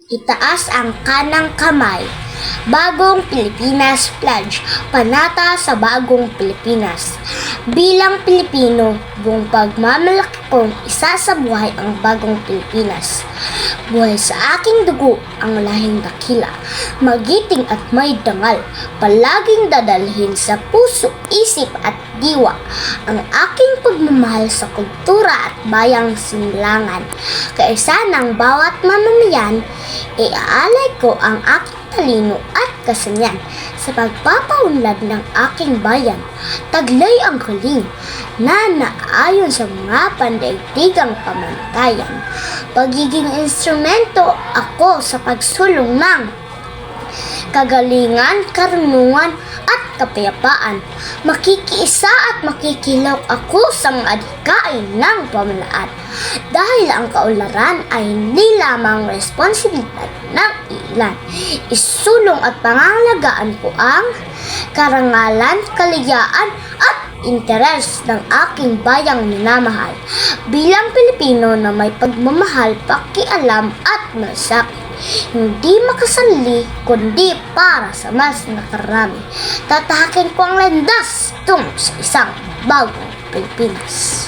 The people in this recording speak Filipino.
Itaas ang kanang kamay. Bagong Pilipinas Pledge, panata sa bagong Pilipinas. Bilang Pilipino, buong pagmamalaki kong isa sa buhay ang bagong Pilipinas. Buhay sa aking dugo ang lahing dakila, magiting at may dangal, palaging dadalhin sa puso, isip at diwa ang aking pagmamahal sa kultura at bayang sinilangan. Kaisa ng bawat mamamayan, iaalay ko ang aking talino at kasanyan sa pagpapaunlad ng aking bayan. Taglay ang huling na naayon sa mga pandaigdigang pamantayan. Pagiging instrumento ako sa pagsulong ng kagalingan, karunungan at kapayapaan. Makikiisa at makikilaw ako sa mga adhikain ng pamalaan. Dahil ang kaunlaran ay hindi lamang responsibilidad ng ilan. Isulong at pangangalagaan ko ang karangalan, kaligayaan at interes ng aking bayang minamahal. Bilang Pilipino na may pagmamahal, pakialam at malasakit. Hindi makasanli, kundi para sa mas nakarami. Tatahakin ko ang landas tungo sa isang bagong Pilipinas.